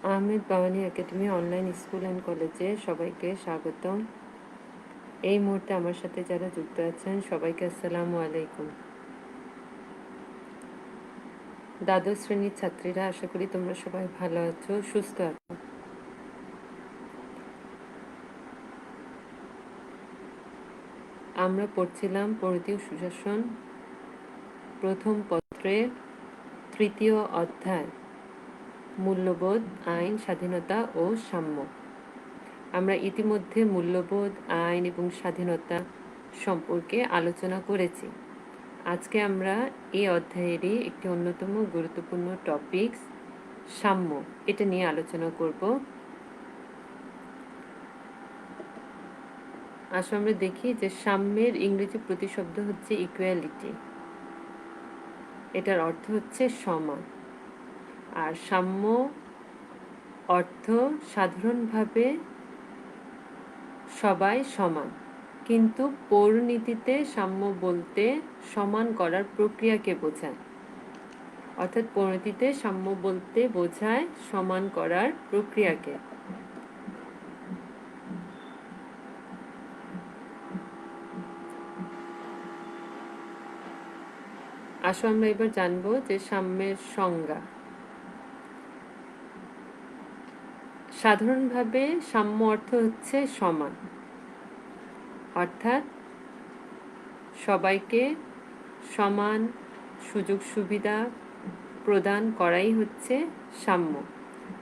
Ahmed Bawani academy online school and কলেজে সবাইকে স্বাগতম। এই মুহূর্তে আমার সাথে যারা যুক্ত আছেন সবাইকে আসসালামু আলাইকুম। দ্বাদশ শ্রেণীর ছাত্রীরা, আশা করি তোমরা সবাই ভালো আছো, সুস্থ আছো। আমরা পড়ছিলাম পরিধীয় সুশাসন প্রথম পত্রের তৃতীয় অধ্যায়, মূল্যবোধ, আইন, স্বাধীনতা ও সাম্য। আমরা ইতিমধ্যে মূল্যবোধ, আইন এবং স্বাধীনতা সম্পর্কে আলোচনা করেছি। আজকে আমরা এই অধ্যায়েরই একটি অন্যতম গুরুত্বপূর্ণ টপিক সাম্য, এটা নিয়ে আলোচনা করব। আসলে আমরা দেখি যে সাম্যের ইংরেজি প্রতিশব্দ হচ্ছে ইকুয়ালিটি, এটার অর্থ হচ্ছে সমান। আর সাম্য অর্থ সাধারণভাবে সবাই সমান, কিন্তু পৌরনীতিতে সাম্য বলতে সমান করার প্রক্রিয়াকে বোঝায়। অর্থাৎ পরিণতিতে সাম্য বলতে বোঝায় সমান করার প্রক্রিয়াকে। আসো আমরা এবার জানবো যে সাম্যের সংজ্ঞা। সাধারণভাবে সাম্য অর্থ হচ্ছে সমান, অর্থাৎ সবাইকে সমান সুযোগ সুবিধা প্রদান করাই হচ্ছে সাম্য।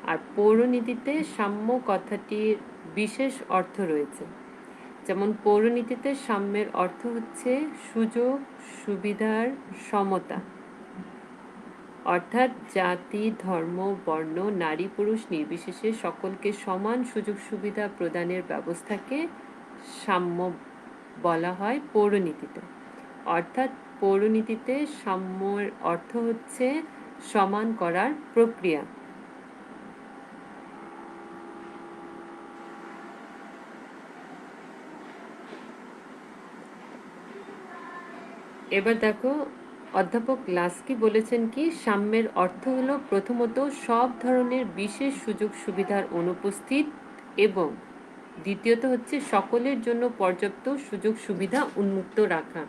আর পৌরনীতিতে সাম্য কথাটির বিশেষ অর্থ রয়েছে। যেমন পৌরনীতিতে সাম্যের অর্থ হচ্ছে সুযোগ সুবিধার সমতা, অর্থাৎ জাতি, ধর্ম, বর্ণ, নারী পুরুষ নির্বিশেষে সকলকে সমান সুযোগ সুবিধা প্রদানের ব্যবস্থাকে সাম্য বলা হয় পৌরনীতিতে। অর্থাৎ পৌরনীতিতে সাম্যের অর্থ হচ্ছে সমান করার প্রক্রিয়া। এবার দেখো অধ্যাপক লাস্কি বলেছেন কি, সাম্যের অর্থ হলো প্রথমত সব ধরনের বিশেষ সুযোগ সুবিধার অনুপস্থিত, এবং দ্বিতীয়ত হচ্ছে সকলের জন্য পর্যাপ্ত সুযোগ সুবিধা উন্মুক্ত রাখা।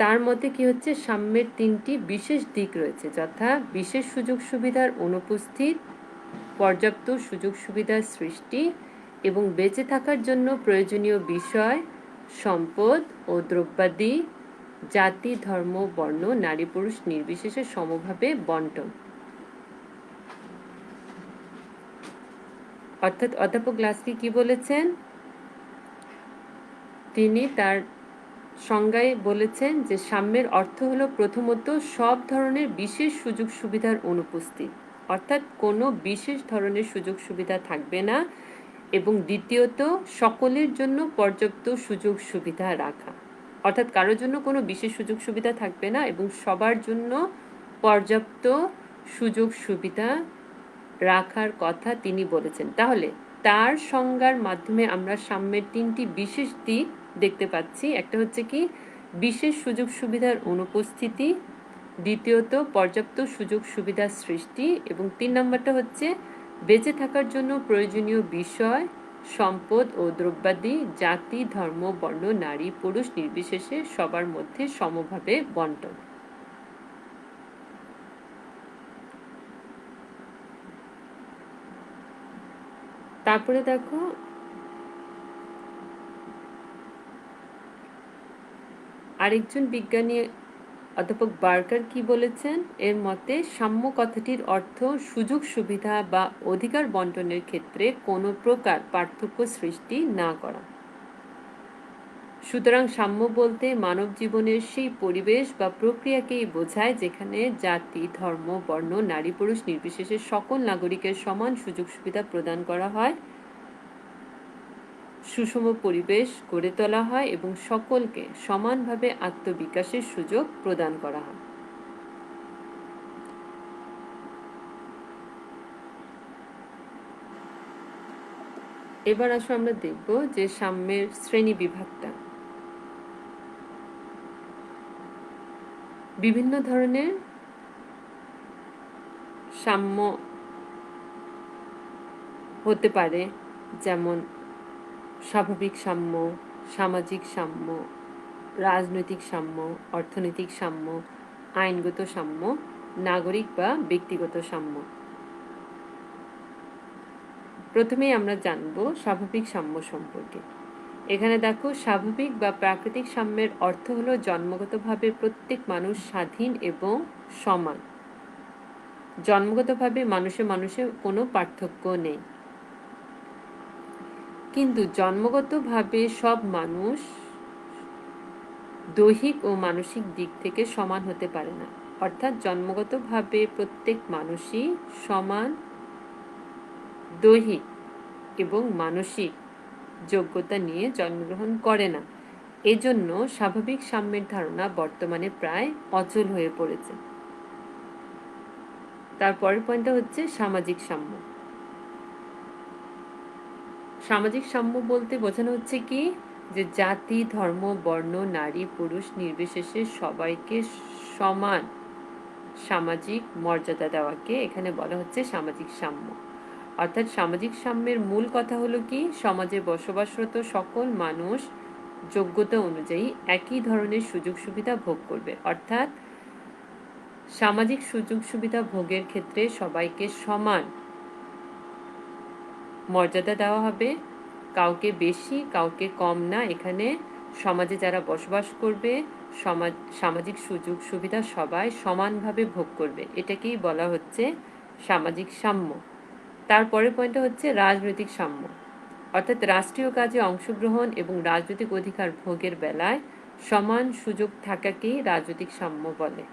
তার মতে কি হচ্ছে, সাম্যের তিনটি বিশেষ দিক রয়েছে, যথা বিশেষ সুযোগ সুবিধার অনুপস্থিত, পর্যাপ্ত সুযোগ সুবিধার সৃষ্টি, এবং বেঁচে থাকার জন্য প্রয়োজনীয় বিষয়, সম্পদ ও দ্রব্যাদি জাতি, ধর্ম, বর্ণ, নারী পুরুষ নির্বিশেষে সমভাবে বন্টন। অর্থাৎ অধ্যাপক লাস্কি কি বলেছেন, তিনি তার সংজ্ঞায় বলেছেন যে সাম্যের অর্থ হলো প্রথমত সব ধরনের বিশেষ সুযোগ সুবিধার অনুপস্থিত, অর্থাৎ কোনো বিশেষ ধরনের সুযোগ সুবিধা থাকবে না, এবং দ্বিতীয়ত সকলের জন্য পর্যাপ্ত সুযোগ সুবিধা রাখা, অর্থাৎ কারোর জন্য কোনো বিশেষ সুযোগ সুবিধা থাকবে না এবং সবার জন্য পর্যাপ্ত সুযোগ সুবিধা রাখার কথা তিনি বলেছেন। তাহলে তার সংজ্ঞার মাধ্যমে আমরা সাম্যের তিনটি বিশেষ দিক দেখতে পাচ্ছি। একটা হচ্ছে কি, বিশেষ সুযোগ সুবিধার অনুপস্থিতি, দ্বিতীয়ত পর্যাপ্ত সুযোগ সুবিধার সৃষ্টি, এবং 3 নম্বরটা হচ্ছে বেঁচে থাকার জন্য প্রয়োজনীয় বিষয়, সম্পদ ও দ্রব্যাদি জাতি, ধর্ম, বর্ণ, নারী পুরুষ নির্বিশেষে সবার মধ্যে সমভাবে বন্টন। তারপরে দেখো আরেকজন বিজ্ঞানী অধ্যাপক বার্কার কি বলেছেন, এর মতে সাম্য কথাটির অর্থ সুযোগ সুবিধা বা অধিকার বন্টনের ক্ষেত্রে কোনো প্রকার পার্থক্য সৃষ্টি না করা। সুতরাং সাম্য বলতে মানব জীবনের সেই পরিবেশ বা প্রক্রিয়াকেই বোঝায় যেখানে জাতি, ধর্ম, বর্ণ, নারী পুরুষ নির্বিশেষে সকল নাগরিকের সমান সুযোগ সুবিধা প্রদান করা হয়, সুষম পরিবেশ গড়ে তোলা হয় এবং সকলকে সমানভাবে আত্মবিকাশের সুযোগ প্রদান করা হয়। এবার আসো আমরা দেখব যে সাম্যের শ্রেণী বিভাগটা। বিভিন্ন ধরনের সাম্য হতে পারে, যেমন স্বাভাবিক সাম্য, সামাজিক সাম্য, রাজনৈতিক সাম্য, অর্থনৈতিক সাম্য, আইনগত সাম্য, নাগরিক বা ব্যক্তিগত সাম্য। প্রথমেই আমরা জানব স্বাভাবিক সাম্য সম্পর্কে। এখানে দেখো, স্বাভাবিক বা প্রাকৃতিক সাম্যের অর্থ হলো জন্মগতভাবে প্রত্যেক মানুষ স্বাধীন এবং সমান। জন্মগতভাবে মানুষে মানুষে কোনো পার্থক্য নেই, কিন্তু জন্মগতভাবে সব মানুষ দৈহিক ও মানসিক দিক থেকে সমান হতে পারে না। অর্থাৎ জন্মগতভাবে প্রত্যেক মানুষই সমান দৈহিক এবং মানসিক যোগ্যতা নিয়ে জন্মগ্রহণ করে না। এজন্য স্বাভাবিক সাম্যের ধারণা বর্তমানে প্রায় অচল হয়ে পড়েছে। তারপরের পয়েন্টটা হচ্ছে সামাজিক সাম্য। সামাজিক সাম্য বলতে বোঝানো হচ্ছে কি, যে জাতি, ধর্ম, বর্ণ, নারী, পুরুষ নির্বিশেষে সবাইকে সমান সামাজিক মর্যাদা দেওয়াকে এখানে বলা হচ্ছে সামাজিক সাম্য। অর্থাৎ সামাজিক সাম্যের মূল কথা হলো কি, সমাজে বসবাসরত সকল মানুষ যোগ্যতা অনুযায়ী একই ধরনের সুযোগ সুবিধা ভোগ করবে। অর্থাৎ সামাজিক সুযোগ সুবিধা ভোগের ক্ষেত্রে সবাইকে সমান মর্যাদা দেওয়া হবে, কাউকে বেশি কাউকে কম না। এখানে সমাজে যারা বসবাস করবে, সামাজিক সুযোগ সুবিধা সবাই সমানভাবে ভোগ করবে, এটাকেই বলা হচ্ছে সামাজিক সাম্য। তারপরের পয়েন্টটা হচ্ছে রাজনৈতিক সাম্য। অর্থাৎ রাষ্ট্রীয় কাজে অংশগ্রহণ এবং রাজনৈতিক অধিকার ভোগের বেলায় সমান সুযোগ থাকাকেই রাজনৈতিক সাম্য বলে।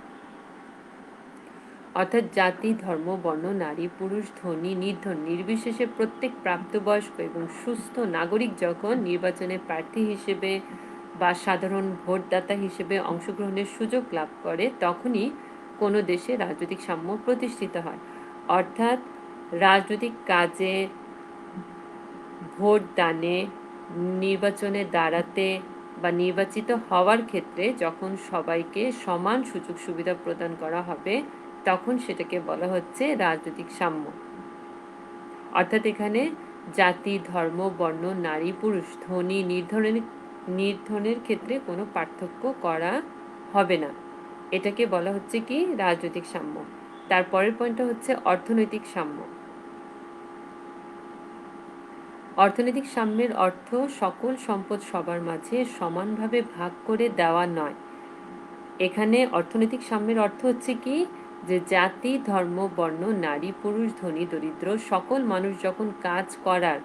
অর্থাৎ জাতি, ধর্ম, বর্ণ, নারী, পুরুষ, ধনী, নির্ধন নির্বিশেষে প্রত্যেক প্রাপ্তবয়স্ক এবং সুস্থ নাগরিক যখন নির্বাচনে প্রার্থী হিসেবে বা সাধারণ ভোটদাতা হিসেবে অংশগ্রহণের সুযোগ লাভ করে, তখনই কোনো দেশে রাজনৈতিক সাম্য প্রতিষ্ঠিত হয়। অর্থাৎ রাজনৈতিক কাজে, ভোট দানে, নির্বাচনে দাঁড়াতে বা নির্বাচিত হওয়ার ক্ষেত্রে যখন সবাইকে সমান সুযোগ সুবিধা প্রদান করা হবে, তখন সেটাকে বলা হচ্ছে রাজনৈতিক সাম্য। অর্থাৎ এখানে জাতি, ধর্ম, বর্ণ, নারী, পুরুষ, ধনী, নির্ধনের ক্ষেত্রে কোনো পার্থক্য করা হবে না। এটাকে বলা হচ্ছে কি রাজনৈতিক সাম্য। তারপরের পয়েন্টটা হচ্ছে অর্থনৈতিক সাম্য। অর্থনৈতিক সাম্যের অর্থ সকল সম্পদ সবার মাঝে সমানভাবে ভাগ করে দেওয়া নয়। এখানে অর্থনৈতিক সাম্যের অর্থ হচ্ছে কি, যে জাতি, ধর্ম, বর্ণ, নারী, পুরুষ, ধনী, দরিদ্র সকল মানুষ যখন কাজ করার,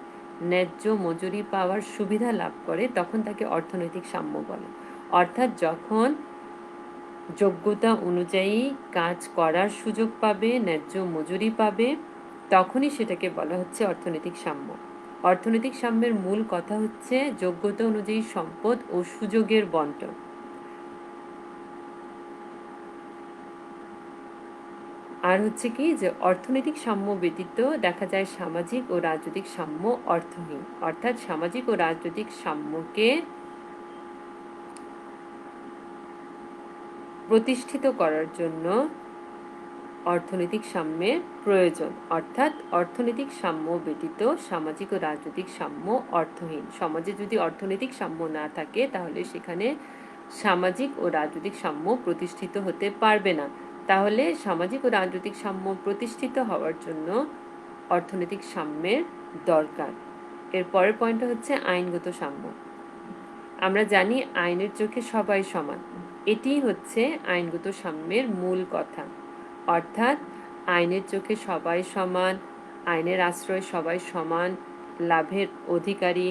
ন্যায্য মজুরি পাওয়ার সুবিধা লাভ করে, তখন তাকে অর্থনৈতিক সাম্য বলে। অর্থাৎ যখন যোগ্যতা অনুযায়ী কাজ করার সুযোগ পাবে, ন্যায্য মজুরি পাবে, তখনই সেটাকে বলা হচ্ছে অর্থনৈতিক সাম্য। অর্থনৈতিক সাম্যের মূল কথা হচ্ছে যোগ্যতা অনুযায়ী সম্পদ ও সুযোগের বন্টন। আর হচ্ছে কি, যে অর্থনৈতিক সাম্য ব্যতীত দেখা যায় সামাজিক ও রাজনৈতিক সাম্য অর্থহীন। অর্থাৎ সামাজিক ও রাজনৈতিক সাম্যকে প্রতিষ্ঠিত করার জন্য অর্থনৈতিক সাম্যের প্রয়োজন। অর্থাৎ অর্থনৈতিক সাম্য ব্যতীত সামাজিক ও রাজনৈতিক সাম্য অর্থহীন। সমাজে যদি অর্থনৈতিক সাম্য না থাকে, তাহলে সেখানে সামাজিক ও রাজনৈতিক সাম্য প্রতিষ্ঠিত হতে পারবে না। তাহলে সামাজিক ও রাজনৈতিক সাম্য প্রতিষ্ঠিত হওয়ার জন্য অর্থনৈতিক সাম্যের দরকার। এর পরের পয়েন্টটা হচ্ছে আইনগত সাম্য। আমরা জানি আইনের চোখে সবাই সমান, এটি হচ্ছে আইনগত সাম্যের মূল কথা। অর্থাৎ আইনের চোখে সবাই সমান, আইনের আশ্রয়ে সবাই সমান লাভের অধিকারী,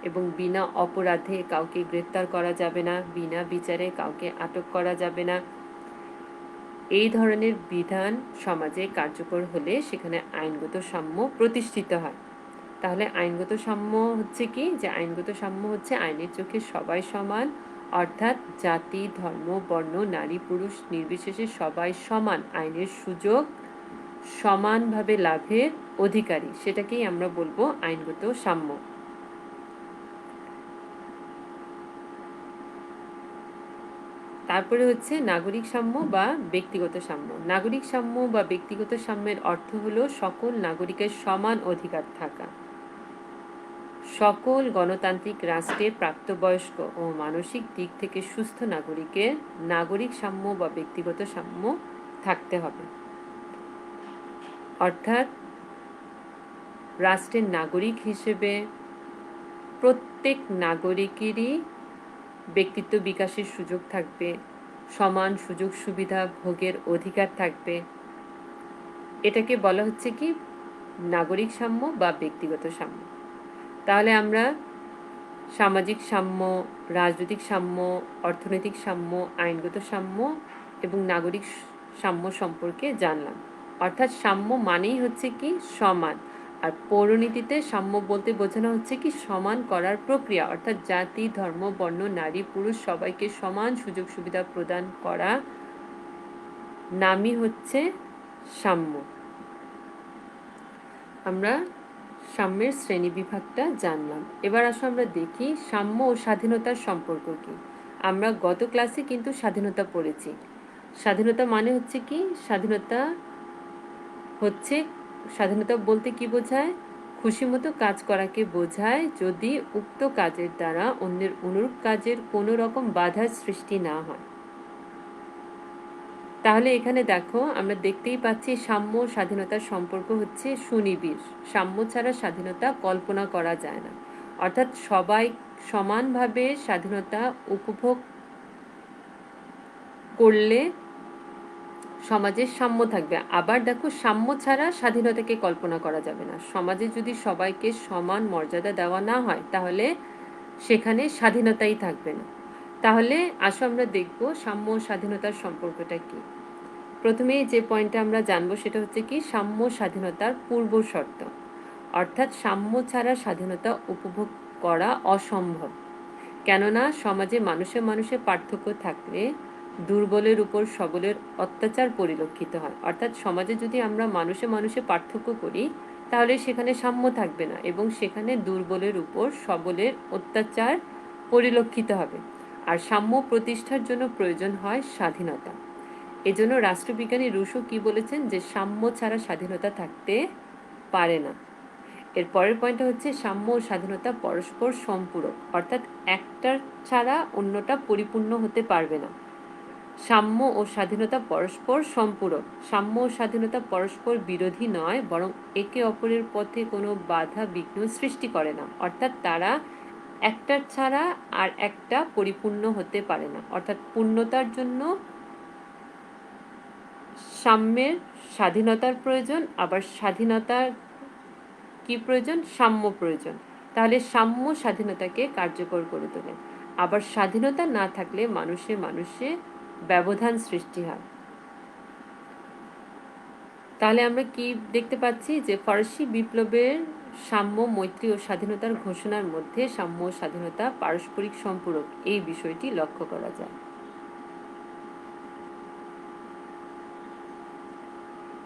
এবং বিনা অপরাধে কাউকে গ্রেপ্তার করা যাবে না, বিনা বিচারে কাউকে আটক করা যাবে না। এই ধরনের বিধান সমাজে কার্যকর হলে সেখানে আইনগত সাম্য প্রতিষ্ঠিত হয়। তাহলে আইনগত সাম্য হচ্ছে কি, যে আইনগত সাম্য হচ্ছে আইনের চোখে সবাই সমান, অর্থাৎ জাতি, ধর্ম, বর্ণ, নারী, পুরুষ নির্বিশেষে সবাই সমান আইনের সুযোগ সমানভাবে লাভের অধিকারী, সেটাকেই আমরা বলবো আইনগত সাম্য। তারপরে হচ্ছে নাগরিক সাম্য বা ব্যক্তিগত সাম্য। নাগরিক সাম্য বা ব্যক্তিগত সাম্যের অর্থ হলো সকল নাগরিকের সমান অধিকার থাকা। সকল গণতান্ত্রিক রাষ্ট্রে প্রাপ্তবয়স্ক ও মানসিক দিক থেকে সুস্থ নাগরিকের নাগরিক সাম্য বা ব্যক্তিগত সাম্য থাকতে হবে। অর্থাৎ রাষ্ট্রের নাগরিক হিসেবে প্রত্যেক নাগরিকেরই ব্যক্তিত্ব বিকাশের সুযোগ থাকবে, সমান সুযোগ সুবিধা ভোগের অধিকার থাকবে। এটাকে বলা হচ্ছে কি নাগরিক সাম্য বা ব্যক্তিগত সাম্য। তাহলে আমরা সামাজিক সাম্য, রাজনৈতিক সাম্য, অর্থনৈতিক সাম্য, আইনগত সাম্য এবং নাগরিক সাম্য সম্পর্কে জানলাম। অর্থাৎ সাম্য মানেই হচ্ছে কি সমান, আর পৌরনীতিতে সাম্য বলতে বোঝানো হচ্ছে কি সমান করার প্রক্রিয়া, অর্থাৎ জাতি, ধর্ম, বর্ণ, নারী, পুরুষ সবাইকে সমান সুযোগ সুবিধা প্রদান করা নামই হচ্ছে সাম্য। আমরা সাম্যের শ্রেণী বিভাগটা জানলাম। এবার আসো আমরা দেখি সাম্য ও স্বাধীনতার সম্পর্ক কি। আমরা গত ক্লাসে কিন্তু স্বাধীনতা পড়েছি। স্বাধীনতা মানে হচ্ছে কি, স্বাধীনতা বলতে কি বোঝায়? খুশিমতো কাজ করাকে বোঝায় যদি উক্ত কাজের দ্বারা অন্যের অনুরূপ কাজের কোনো রকম বাধার সৃষ্টি না হয়। তাহলে এখানে দেখো আমরা দেখতেই পাচ্ছি সাম্য স্বাধীনতার সম্পর্ক হচ্ছে সুনিবিড়। সাম্য ছাড়া স্বাধীনতা কল্পনা করা যায় না। অর্থাৎ সবাই সমানভাবে স্বাধীনতা উপভোগ করলে সমাজের সাম্য থাকবে। আবার দেখো সাম্য ছাড়া স্বাধীনতাকে কল্পনা করা যাবে না। সমাজে যদি সবাইকে সমান মর্যাদা দেওয়া না হয় তাহলে সেখানে স্বাধীনতাই থাকবে না। তাহলে আসো আমরা দেখব সাম্য ও স্বাধীনতার সম্পর্কটা কি। প্রথমেই যে পয়েন্টটা আমরা জানবো সেটা হচ্ছে কি সাম্য স্বাধীনতার পূর্ব শর্ত। অর্থাৎ সাম্য ছাড়া স্বাধীনতা উপভোগ করা অসম্ভব। কেননা সমাজে মানুষে মানুষে পার্থক্য থাকলে দুর্বলের উপর সবলের অত্যাচার পরিলক্ষিত হয়। অর্থাৎ সমাজে যদি আমরা মানুষে মানুষে পার্থক্য করি তাহলে সেখানে সাম্য থাকবে না এবং সেখানে দুর্বলের উপর সবলের অত্যাচার পরিলক্ষিত হবে। আর সাম্য প্রতিষ্ঠার জন্য প্রয়োজন হয় স্বাধীনতা। এজন্য রাষ্ট্রবিজ্ঞানী রুশো কি বলেছেন যে সাম্য ছাড়া স্বাধীনতা থাকতে পারে না। এর পরের পয়েন্টটা হচ্ছে সাম্য ও স্বাধীনতা পরস্পর সম্পূরক। অর্থাৎ একটার ছাড়া অন্যটা পরিপূর্ণ হতে পারবে না। সাম্য ও স্বাধীনতা পরস্পর সম্পূরক। সাম্য ও স্বাধীনতা পরস্পর বিরোধী নয়, বরং একে অপরের পথে কোনো বাধা বিঘ্ন সৃষ্টি করে না। অর্থাৎ তারা একটার ছাড়া আর একটা পরিপূর্ণ হতে পারে না। অর্থাৎ পূর্ণতার জন্য সাম্যের স্বাধীনতার প্রয়োজন, আবার স্বাধীনতার কি প্রয়োজন? সাম্য প্রয়োজন। তাহলে সাম্য স্বাধীনতাকে কার্যকর করে তোলে। আবার স্বাধীনতা না থাকলে মানুষে মানুষে ব্যবধান সৃষ্টি হয়। তাহলে আমরা কি দেখতে পাচ্ছি যে ফরাসি বিপ্লবের সাম্য, মৈত্রী ও স্বাধীনতার ঘোষণার মধ্যে সাম্য ও স্বাধীনতা পারস্পরিক সম্পূরক এই বিষয়টি লক্ষ্য করা যায়।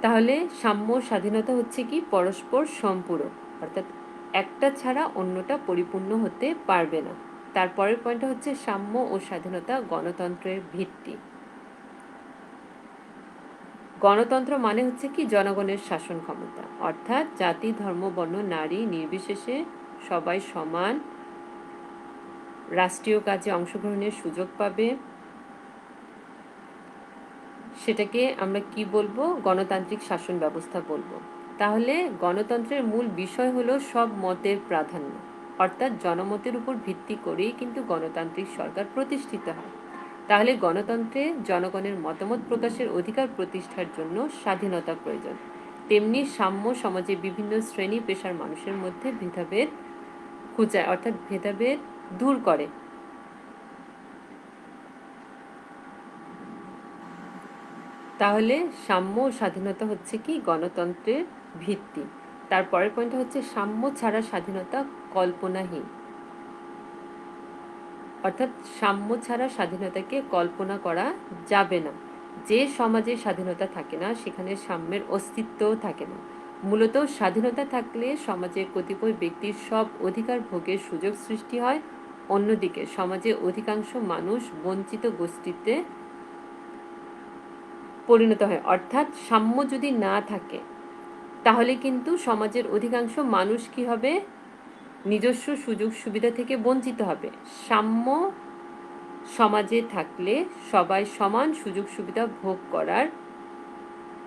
তাহলে সাম্য স্বাধীনতা হচ্ছে কি পরস্পর সম্পূরক, অর্থাৎ একটা ছাড়া অন্যটা পরিপূর্ণ হতে পারবে না। তারপরের পয়েন্টটা হচ্ছে সাম্য ও স্বাধীনতা গণতন্ত্রের ভিত্তি। গণতন্ত্র মানে হচ্ছে কি জনগণের শাসন ক্ষমতা। অর্থাৎ জাতি, ধর্ম, বর্ণ, নারী নির্বিশেষে সবাই সমান রাষ্ট্রীয় কাজে অংশগ্রহণের সুযোগ পাবে। সেটাকে আমরা কি বলবো? গণতান্ত্রিক শাসন ব্যবস্থা বলবো। তাহলে গণতন্ত্রের মূল বিষয় হলো সব মতের প্রাধান্য। অর্থাৎ জনমতের উপর ভিত্তি করেই কিন্তু গণতান্ত্রিক সরকার প্রতিষ্ঠিত হয়। তাহলে গণতন্ত্রে জনগণের মতামত প্রকাশের অধিকার প্রতিষ্ঠার জন্য স্বাধীনতা প্রয়োজন। তেমনি সাম্য সমাজে বিভিন্ন শ্রেণী পেশার মানুষের মধ্যে ভেদাভেদ ঘুচায়, অর্থাৎ ভেদাভেদ দূর করে। তাহলে সাম্য ও স্বাধীনতা হচ্ছে কি গণতন্ত্রের ভিত্তি। তারপরের পয়েন্টটা হচ্ছে সাম্য ছাড়া স্বাধীনতা কল্পনাহীন। অর্থাৎ সাম্য ছাড়া স্বাধীনতাকে কল্পনা করা যাবে না। যে সমাজে স্বাধীনতা থাকে না সেখানে সাম্যের অস্তিত্বও থাকে না। মূলত স্বাধীনতা থাকলে সমাজে কতিপয় ব্যক্তির সব অধিকার ভোগের সুযোগ সৃষ্টি হয়, অন্যদিকে সমাজে অধিকাংশ মানুষ বঞ্চিত গোষ্ঠীতে পরিণত হয়। অর্থাৎ সাম্য যদি না থাকে তাহলে কিন্তু সমাজের অধিকাংশ মানুষ কি হবে, নিজস্ব সুযোগ সুবিধা থেকে বঞ্চিত হবে। সাম্য সমাজে থাকলে সবাই সমান সুযোগ সুবিধা ভোগ করার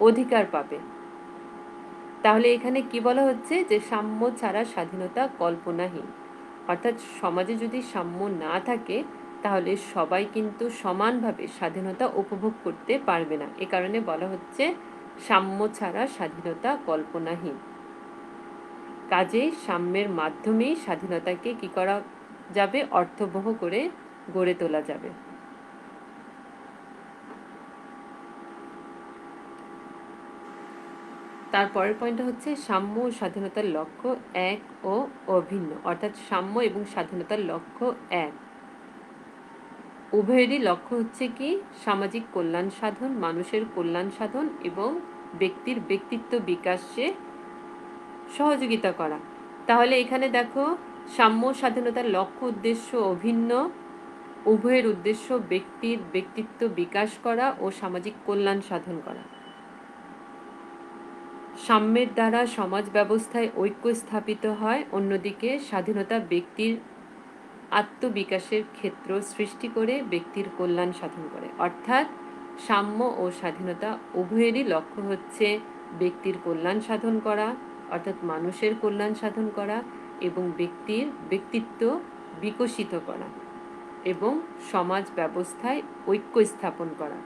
অধিকার পাবে। তাহলে এখানে কি বলা হচ্ছে, যে সাম্য ছাড়া স্বাধীনতা কল্পনাহীন। অর্থাৎ সমাজে যদি সাম্য না থাকে তাহলে সবাই কিন্তু সমানভাবে স্বাধীনতা উপভোগ করতে পারবে না। এ কারণে বলা হচ্ছে সাম্য ছাড়া স্বাধীনতা কল্পনাহীন। কাজেই সাম্যের মাধ্যমেই স্বাধীনতাকে কি করা যাবে, অর্থবহ করে গড়ে তোলা যাবে। তারপরের পয়েন্টটা হচ্ছে সাম্য ও স্বাধীনতার লক্ষ্য এক ও অভিন্ন। অর্থাৎ সাম্য এবং স্বাধীনতার লক্ষ্য এক। উভয়েরই লক্ষ্য হচ্ছে কি, সামাজিক কল্যাণ সাধন, মানুষের কল্যাণ সাধন এবং ব্যক্তির ব্যক্তিত্ব বিকাশে সহযোগিতা করা। তাহলে এখানে দেখো, সাম্য স্বাধীনতার লক্ষ্য উদ্দেশ্য অভিন্ন। উভয়ের উদ্দেশ্য ব্যক্তির ব্যক্তিত্ব বিকাশ করা ও সামাজিক কল্যাণ সাধন করা। সাম্যের দ্বারা সমাজ ব্যবস্থায় ঐক্য স্থাপিত হয়, অন্যদিকে স্বাধীনতা ব্যক্তির আত্মবিকাশের ক্ষেত্র সৃষ্টি করে ব্যক্তির কল্যাণ সাধন করে। অর্থাৎ সাম্য ও স্বাধীনতা উভয়েরই লক্ষ্য হচ্ছে ব্যক্তির কল্যাণ সাধন করা, অর্থাৎ মানুষের কল্যাণ সাধন করা এবং ব্যক্তির ব্যক্তিত্ব বিকশিত করা এবং সমাজ ব্যবস্থায় ঐক্য স্থাপন করা।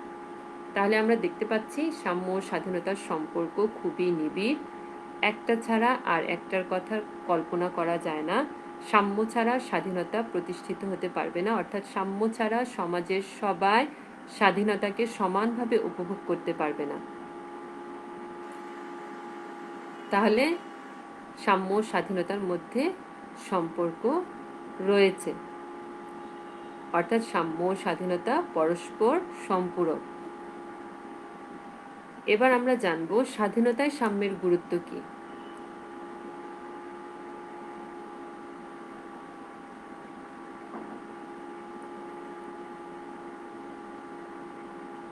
তাহলে আমরা দেখতে পাচ্ছি সাম্য ও স্বাধীনতার সম্পর্ক খুবই নিবিড়। একটা ছাড়া আর একটার কথা কল্পনা করা যায় না। সাম্য ছাড়া স্বাধীনতা প্রতিষ্ঠিত হতে পারবে না। অর্থাৎ সাম্য ছাড়া সমাজের সবাই স্বাধীনতাকে সমানভাবে উপভোগ করতে পারবে না। তাহলে সাম্য ও স্বাধীনতার মধ্যে সম্পর্ক রয়েছে। অর্থাৎ সাম্য ও স্বাধীনতা পরস্পর সম্পূরক। এবার আমরা জানব স্বাধীনতায় সাম্যের গুরুত্ব কি।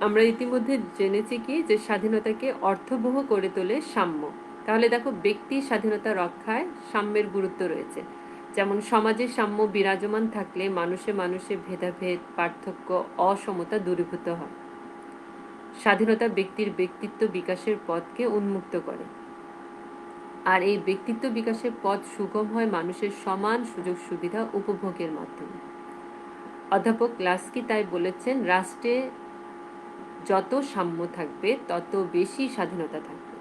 আমরা ইতিমধ্যে জেনেছি কি, যে স্বাধীনতাকে অর্থবহ করে তোলে সাম্য। তাহলে দেখো, ব্যক্তি স্বাধীনতা রক্ষায় সাম্যের গুরুত্ব রয়েছে। যেমন সমাজে সাম্য বিরাজমান থাকলে মানুষে মানুষে ভেদাভেদ, পার্থক্য, অসমতা দূরীভূত হয়। স্বাধীনতা ব্যক্তির ব্যক্তিত্ব বিকাশের পথকে উন্মুক্ত করে। আর এই ব্যক্তিত্ব বিকাশের পথ সুগম হয় মানুষের সমান সুযোগ সুবিধা উপভোগের মাধ্যমে। অধ্যাপক লাস্কি তাই বলেছেন, রাষ্ট্রে যত সাম্য থাকবে তত বেশি স্বাধীনতা থাকবে।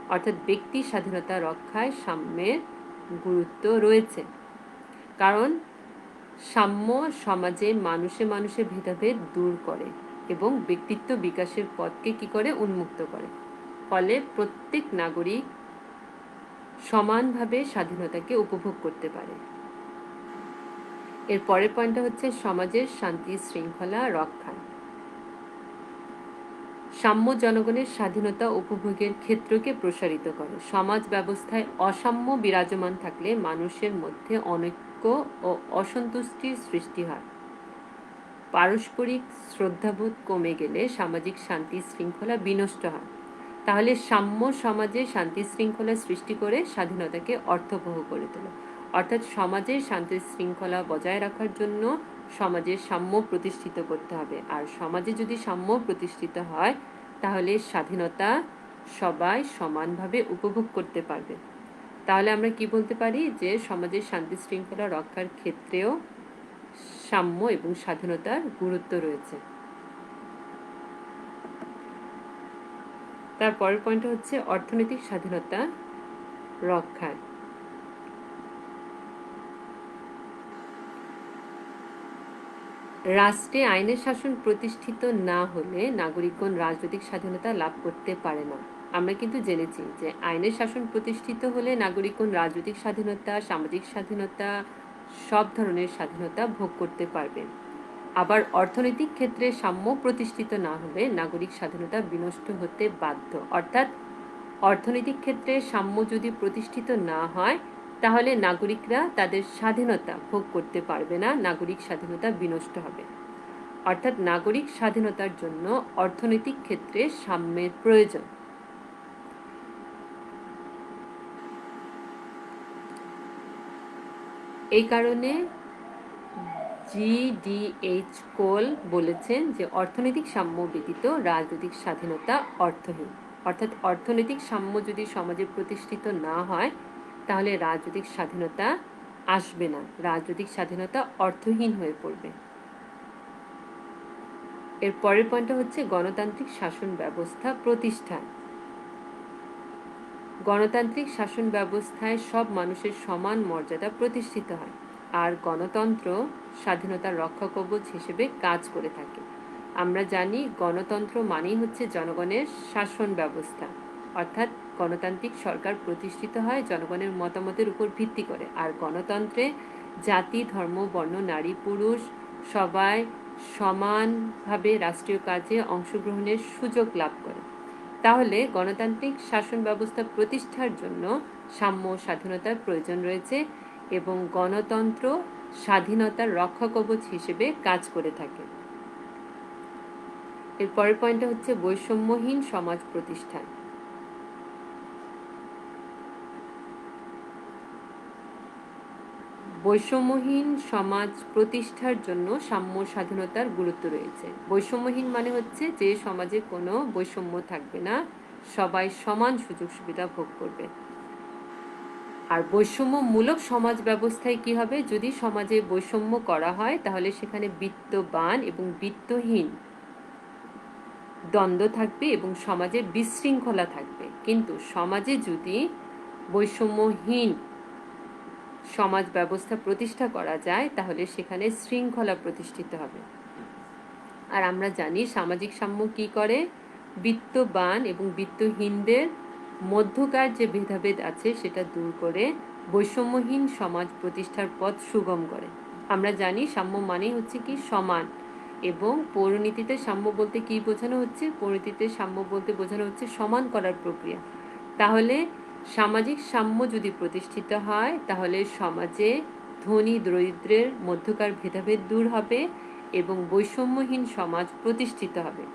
অর্থাৎ ব্যক্তি স্বাধীনতা রক্ষায় সাম্যের গুরুত্ব রয়েছে। কারণ সাম্য সমাজে মানুষে মানুষে ভেদাভেদ দূর করে এবং ব্যক্তিত্ব বিকাশের পথকে কি করে, উন্মুক্ত করে। ফলে প্রত্যেক নাগরিক সমানভাবে স্বাধীনতাকে উপভোগ করতে পারে। এর পরের পয়েন্টটা হচ্ছে সমাজের শান্তি শৃঙ্খলা রক্ষা। সাম্য জনগণের স্বাধীনতা উপভোগের ক্ষেত্রকে প্রসারিত করে। সমাজ ব্যবস্থায় অসাম্য বিরাজমান থাকলে মানুষের মধ্যে অনৈক্য ও অসন্তুষ্টির সৃষ্টি হয়। পারস্পরিক শ্রদ্ধাবোধ কমে গেলে সামাজিক শান্তি শৃঙ্খলা বিনষ্ট হয়। তাহলে সাম্য সমাজে শান্তি শৃঙ্খলা সৃষ্টি করে স্বাধীনতাকে অর্থবহ করে তোলে। অর্থাৎ সমাজের শান্তি শৃঙ্খলা বজায় রাখার জন্য সমাজের সাম্য প্রতিষ্ঠিত করতে হবে। আর সমাজে যদি সাম্য প্রতিষ্ঠিত হয় তাহলে স্বাধীনতা সবাই সমানভাবে উপভোগ করতে পারবে। তাহলে আমরা কি বলতে পারি, যে সমাজের শান্তি শৃঙ্খলা রক্ষার ক্ষেত্রেও সাম্য এবং স্বাধীনতার গুরুত্ব রয়েছে। তার পরের পয়েন্টটা হচ্ছে অর্থনৈতিক স্বাধীনতা রক্ষায়। রাষ্ট্রে আইনের শাসন প্রতিষ্ঠিত না হলে নাগরিকগণ রাজনৈতিক স্বাধীনতা লাভ করতে পারে না। আমরা কিন্তু জেনেছি যে আইনের শাসন প্রতিষ্ঠিত হলে নাগরিকগণ রাজনৈতিক স্বাধীনতা, সামাজিক স্বাধীনতা, সব ধরনের স্বাধীনতা ভোগ করতে পারবে। আবার অর্থনৈতিক ক্ষেত্রে সাম্য প্রতিষ্ঠিত না হলে নাগরিক স্বাধীনতা বিনষ্ট হতে বাধ্য। অর্থাৎ অর্থনৈতিক ক্ষেত্রে সাম্য যদি প্রতিষ্ঠিত না হয় তাহলে নাগরিকরা তাদের স্বাধীনতা ভোগ করতে পারবে না, নাগরিক স্বাধীনতা বিনষ্ট হবে। অর্থাৎ নাগরিক স্বাধীনতার জন্য অর্থনৈতিক ক্ষেত্রে সাম্যের প্রয়োজন। এই কারণে GDH কোল বলেছেন যে অর্থনৈতিক সাম্য ব্যতীত রাজনৈতিক স্বাধীনতা অর্থহীন। অর্থাৎ অর্থনৈতিক সাম্য যদি সমাজে প্রতিষ্ঠিত না হয় তাহলে রাজনৈতিক স্বাধীনতা আসবে না, রাজনৈতিক স্বাধীনতা অর্থহীন হয়ে পড়বে। এর পরের পয়েন্টটা হচ্ছে গণতান্ত্রিক শাসন ব্যবস্থা প্রতিষ্ঠা। গণতান্ত্রিক শাসন ব্যবস্থায় সব মানুষের সমান মর্যাদা প্রতিষ্ঠিত হয়, আর গণতন্ত্র স্বাধীনতার রক্ষাকবচ হিসেবে কাজ করে থাকে। আমরা জানি গণতন্ত্র মানেই হচ্ছে জনগণের শাসন ব্যবস্থা, অর্থাৎ গণতান্ত্রিক সরকার প্রতিষ্ঠিত হয় জনগণের মতামতের উপর ভিত্তি করে। আর গণতন্ত্রে জাতি, ধর্ম, বর্ণ, নারী, পুরুষ সবাই সমানভাবে রাষ্ট্রীয় কাজে অংশগ্রহণের সুযোগ লাভ করে। তাহলে গণতান্ত্রিক শাসন ব্যবস্থা প্রতিষ্ঠার জন্য সাম্য ও স্বাধীনতার প্রয়োজন রয়েছে এবং গণতন্ত্র স্বাধীনতার রক্ষাকবচ হিসেবে কাজ করে থাকে। এর পরের পয়েন্টটা হচ্ছে বৈষম্যহীন সমাজ প্রতিষ্ঠা। বৈষম্যহীন সমাজ প্রতিষ্ঠার জন্য সাম্য স্বাধীনতার গুরুত্ব রয়েছে। বৈষম্যহীন মানে হচ্ছে যে সমাজে কোনো বৈষম্য থাকবে না, সবাই সমান সুযোগ সুবিধা ভোগ করবে। আর বৈষম্যমূলক সমাজ ব্যবস্থায় কি হবে? যদি সমাজে বৈষম্য করা হয় তাহলে সেখানে বিত্তবান এবং বিত্তহীন দ্বন্দ্ব থাকবে এবং সমাজে বিশৃঙ্খলা থাকবে। কিন্তু সমাজে যদি বৈষম্যহীন সমাজ ব্যবস্থা প্রতিষ্ঠা করা যায় তাহলে সেখানে শৃঙ্খলা প্রতিষ্ঠিত হবে। আর আমরা জানি সামাজিক সাম্য কি করে? বিত্তবান এবং বিত্তহীনদের মধ্যকার যে ভেদাভেদ আছে সেটা দূর করে বৈষম্যহীন সমাজ প্রতিষ্ঠার পথ সুগম করে। আমরা জানি সাম্য মানেই হচ্ছে কি সমান, এবং পৌরনীতিতে সাম্য বলতে কি বোঝানো হচ্ছে? পৌরনীতিতে সাম্য বলতে বোঝানো হচ্ছে সমান করার প্রক্রিয়া। তাহলে সামাজিক সাম্য যদি প্রতিষ্ঠিত হয় তাহলে সমাজে ধনী দরিদ্রের মধ্যকার ভেদাভেদ দূর হবে এবং বৈষম্যহীন সমাজ প্রতিষ্ঠিত হবে।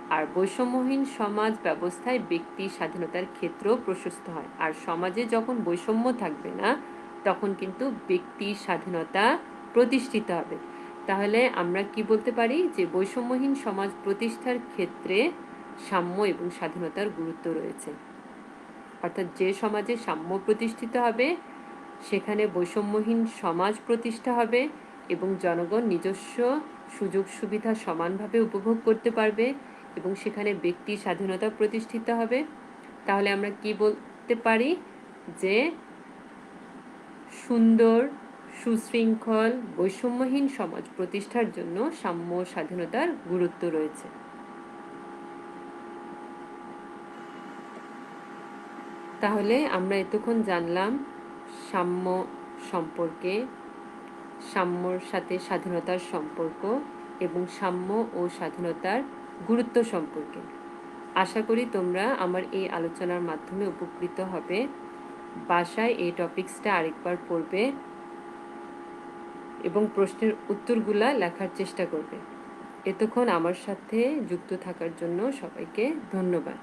আর বৈষম্যহীন সমাজ ব্যবস্থায় ব্যক্তি স্বাধীনতার ক্ষেত্র প্রশস্ত হয়। আর সমাজে যখন বৈষম্য থাকবে না তখন কিন্তু ব্যক্তি স্বাধীনতা প্রতিষ্ঠিত হবে। তাহলে আমরা কি বলতে পারি? যে বৈষম্যহীন সমাজ প্রতিষ্ঠার ক্ষেত্রে সাম্য এবং স্বাধীনতার গুরুত্ব রয়েছে। অর্থাৎ যে সমাজে সাম্য প্রতিষ্ঠিত হবে সেখানে বৈষম্যহীন সমাজ প্রতিষ্ঠা হবে এবং জনগণ নিজস্ব সুযোগ সুবিধা সমানভাবে উপভোগ করতে পারবে এবং সেখানে ব্যক্তি স্বাধীনতা প্রতিষ্ঠিত হবে। তাহলে আমরা কি বলতে পারি? যে সুন্দর, সুশৃঙ্খল, বৈষম্যহীন সমাজ প্রতিষ্ঠার জন্য সাম্য স্বাধীনতার গুরুত্ব রয়েছে। তাহলে আমরা এতক্ষণ জানলাম সাম্য সম্পর্কে, সাম্যর সাথে স্বাধীনতার সম্পর্ক এবং সাম্য ও স্বাধীনতার গুরুত্ব সম্পর্কে। আশা করি তোমরা আমার এই আলোচনার মাধ্যমে উপকৃত হবে। বাসায় এই টপিকসটা আরেকবার পড়বে এবং প্রশ্নের উত্তরগুলা লেখার চেষ্টা করবে। এতক্ষণ আমার সাথে যুক্ত থাকার জন্য সবাইকে ধন্যবাদ।